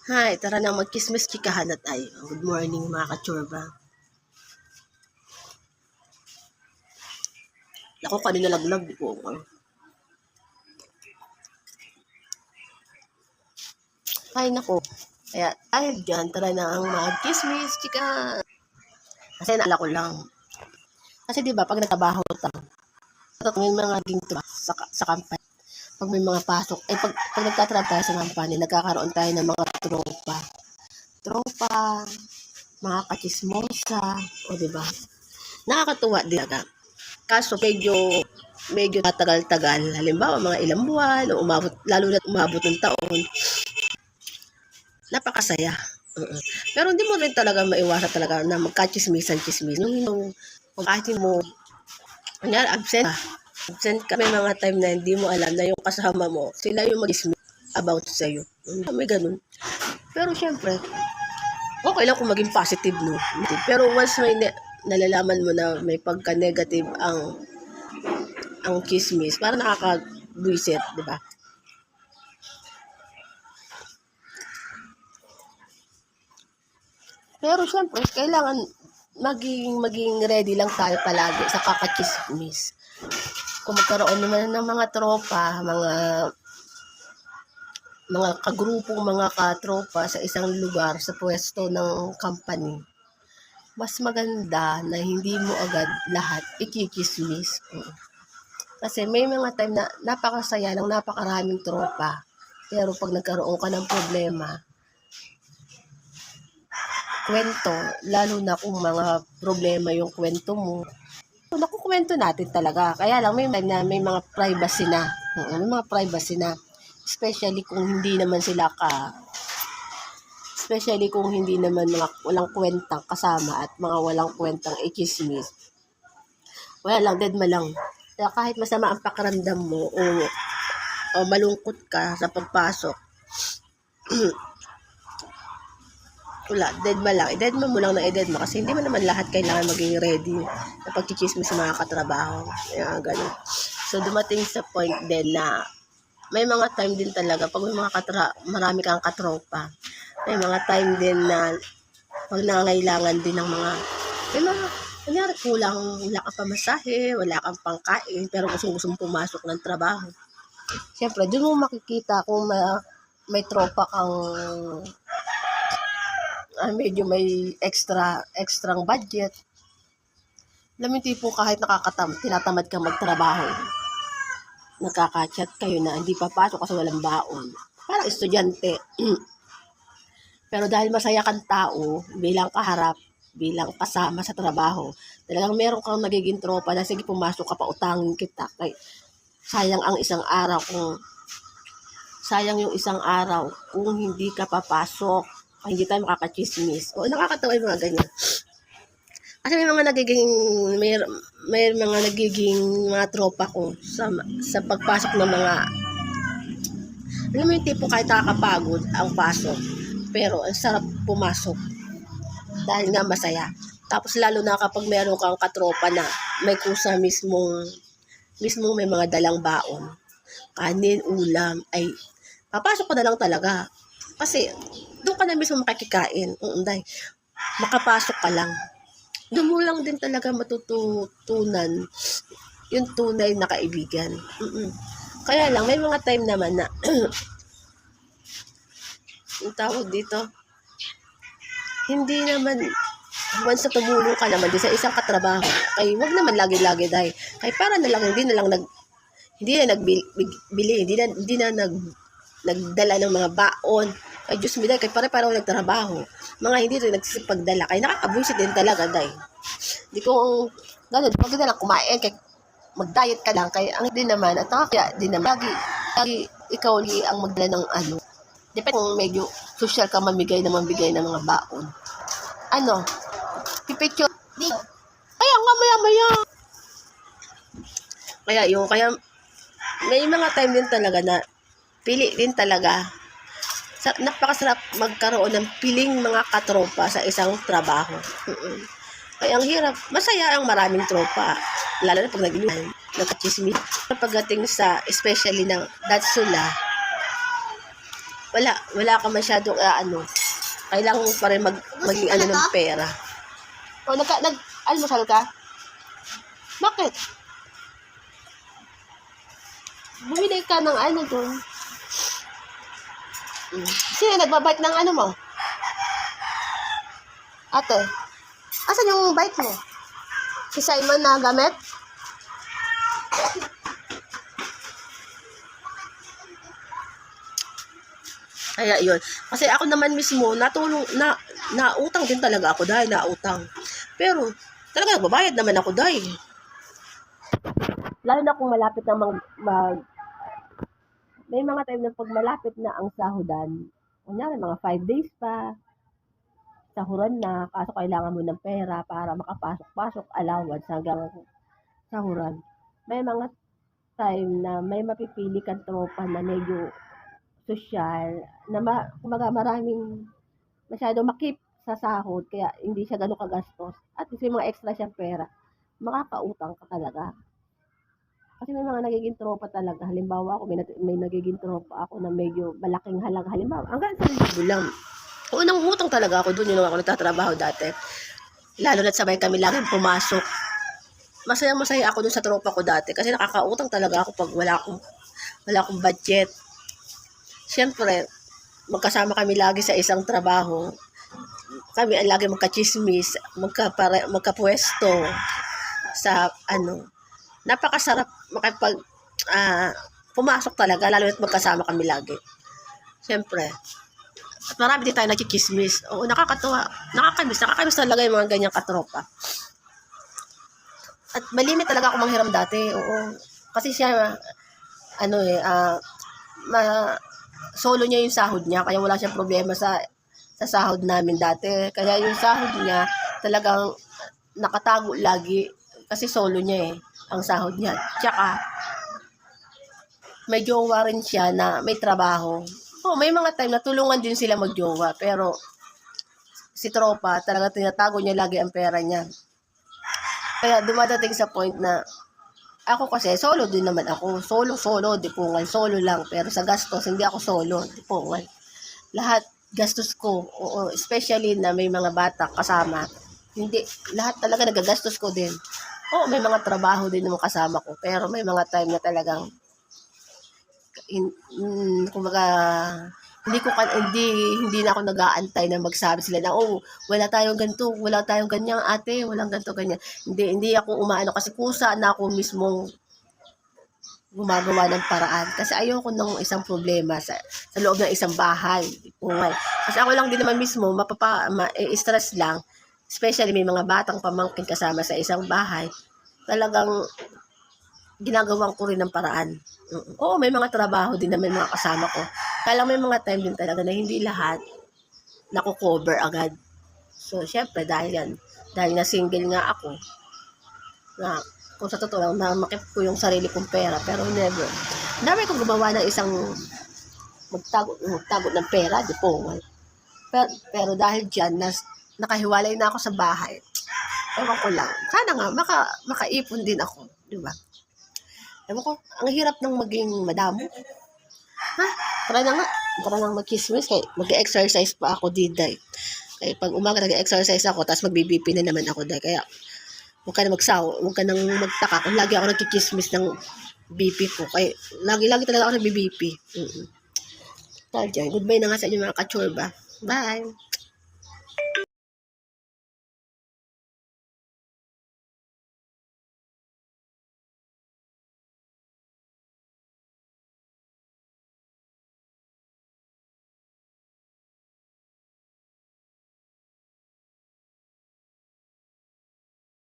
Hi, tara na magkismis chikahan na tayo. Good morning mga kachorba. Ako kanina laglag ko. Ay nako. Kaya dahil dyan, tara na ang magkismis chika. Kasi naala ko lang. Kasi di ba pag nagtrabaho tayo, may mga ginto sa company. Pag may mga pasok, pag nagtatrabaho tayo sa company, nagkakaroon tayo ng mga tropa. Tropa, mga kachismosa, o di ba? Nakakatuwa din aga. Kaso medyo tatagal-tagal. Halimbawa, mga ilang buwan, o lalo na umabot ng taon, napakasaya. Pero hindi mo rin talaga maiwasan talaga na magkachismisan-chismis. Yung kahit mo, kunyari, absent ka, may mga time na hindi mo alam na yung kasama mo, sila yung mag-chismis about sa'yo. May ganun. Pero syempre, okay lang kung maging positive, no? Pero once may nalalaman mo na may pagka-negative ang chismis, parang nakaka-buisit, di ba? Pero syempre, kailangan maging ready lang tayo palagi sa kakachismis. Kung magkaroon naman ng mga tropa, mga kagrupong mga katropa sa isang lugar, sa pwesto ng company, mas maganda na hindi mo agad lahat ikikismis. Kasi may mga time na napakasaya ng napakaraming tropa. Pero pag nagkaroon ka ng problema, kwento, lalo na kung mga problema yung kwento mo, nakukwento natin talaga. Kaya lang may time na may mga privacy na. May mga privacy na. Especially kung hindi naman mga walang kwentang kasama at mga walang kwentang ikismis. Wala lang, deadma lang. Kaya kahit masama ang pakiramdam mo o malungkot ka sa pagpasok, wala, deadma lang. I-deadma mo lang na i-deadma kasi hindi mo naman lahat kailangan maging ready na pagchichismis sa mga katrabaho. Kaya ganun. So dumating sa point din na may mga time din talaga pag may mga marami kang katropa. May mga time din na pag nangangailangan din ng may mga kunyari wala kang pamasahe, wala kang pangkain, pero gustong pumasok ng trabaho. Siyempre, doon mo makikita kung may tropa kang medyo may extrang budget. Alam mo tipo kahit tinatamad ka magtrabaho, nagkaka-chat kayo na hindi papasok kasi walang baon. Parang estudyante. Pero dahil masaya kang tao, bilang kaharap, bilang kasama sa trabaho, talagang meron kang nagiging tropa na sige pumasok ka pa, utangin kita. Kay sayang yung isang araw kung hindi ka papasok, hindi tayo makakachismis. O nakakatawa yung mga ganyan. Kasi may mga nagiging mga tropa ko sa pagpasok ng mga, alam mo yung tipo kahit nakakapagod ang pasok, pero ang sarap pumasok dahil nga masaya. Tapos lalo na kapag meron kang katropa na may kusa mismong may mga dalang baon, kanin, ulam, ay papasok ka na lang talaga. Kasi doon ka na mismo makikikain. Dahil makapasok ka lang. Doon mo lang din talaga matututunan yung tunay na kaibigan. Kaya lang, may mga time naman na yung tawag dito, hindi naman, once na tumulong ka naman din sa isang katrabaho, ay wag naman lagi-lagi dahil, kay para na lang, hindi na nagbili, hindi na nagdala ng mga baon. Ay Diyos mo dahil, kay pare-pareho nagtrabaho. Mga hindi rin nagsisipagdala, kay nakakabuisit din talaga dahil. Hindi ko, ganun, pag na lang kumain, kay mag-diet ka lang, kaya ang hindi naman, at kaya din naman, lagi ikaw ang magdala ng depende kung medyo social ka, mamigay ng mga baon. Pipicture, kaya nga maya-maya. Kaya may mga time din talaga na pili din talaga. Napakasarap magkaroon ng piling mga katropa sa isang trabaho. Kaya ang hirap, masaya ang maraming tropa. Lalo na pag nagkachismis. Pagdating sa, especially ng Datsula, wala ka masyadong kailangan mo pa rin maging ng pera. O, almusal ka? Bakit? Bumili ka ng doon. Sino nagbabike ng mo? Ate, asan yung bike mo? Si Simon na gamit? Kaya yun. Kasi ako naman mismo, nautang din talaga ako dahil nautang. Pero, talaga nagbabayad naman ako dahil. Lalo na kung malapit na may mga time na pag malapit na ang sahudan, kunyari mga 5 days pa, sahuran na, kaso kailangan mo ng pera para makapasok-pasok, allowance hanggang sahuran. May mga time na may mapipili kang tropa na medyo social, na kumaga maraming masyado makip sa sahod, kaya hindi siya gano'ng kagastos. At least may mga extra siyang pera, makakautang ka talaga. Kasi may mga nagiging tropa talaga. Halimbawa ako, may nagiging tropa ako na medyo malaking halaga. Halimbawa, hanggang 1,000 lang. Unang utang talaga ako doon, yun ako nagtatrabaho dati. Lalo na't sabay kami laging pumasok. Masaya ako doon sa tropa ko dati kasi nakakautang talaga ako pag wala akong budget. Siyempre, magkasama kami lagi sa isang trabaho. Kami ang lagi magka-chismis, magkapwesto sa napakasarap pumasok talaga, lalo na't magkasama kami lagi. Siyempre, at marami din tayo nagkikismis. Oo, nakakatuwa. Nakakamiss talaga yung mga ganyang katropa. At malimit talaga ako manghiram dati. Oo. Kasi siya, solo niya yung sahod niya, kaya wala siyang problema sa sahod namin dati. Kaya yung sahod niya, talagang nakatago lagi. Kasi solo niya ang sahod niya. Tsaka, may jowa rin siya na may trabaho. May mga time na tulungan din sila magjowa, pero si tropa, talaga tinatago niya lagi ang pera niya. Kaya dumadating sa point na, ako kasi, solo din naman ako. Solo, dipungan, solo lang. Pero sa gastos, hindi ako solo, dipungan. Lahat, gastos ko. Oo, especially na may mga bata kasama. Hindi, lahat talaga nagagastos ko din. Oo, may mga trabaho din naman kasama ko. Pero may mga time na talagang kumbaga hindi na ako nag-aantay na magsabi sila na wala tayong ganito, wala tayong ganyan ate, walang ganito ganyan. Hindi ako umaano kasi kusa na ako mismong gumagawa ng paraan kasi ayoko ng isang problema sa loob ng isang bahay. Kasi ako lang din naman mismo stress lang, especially may mga batang pamangkin kasama sa isang bahay. Talagang ginagawan ko rin ng paraan. Oo, may mga trabaho din naman mga kasama ko. Kaya lang may mga time din talaga na hindi lahat naku-cover agad. So, syempre, dahil na single nga ako, na kung sa totoo lang, makip ko yung sarili kong pera, pero never. Dami kong gumawa ng isang magtago ng pera, di po. Pero dahil dyan, nakahiwalay na ako sa bahay. Ewan ko lang. Sana nga, makaipon din ako. Di ba? Ewan ko, ang hirap ng maging madamo. Tara na mag-kismis. Mag-exercise pa ako, diday. Kaya pag umaga nag-exercise ako, tapos magbibipi na naman ako, day. Kaya, huwag ka nang magtaka kung lagi ako nagkikismis ng BP ko. Kaya, lagi talaga ako nagbi-BP. Goodbye na nga sa inyo mga kachorba. Bye!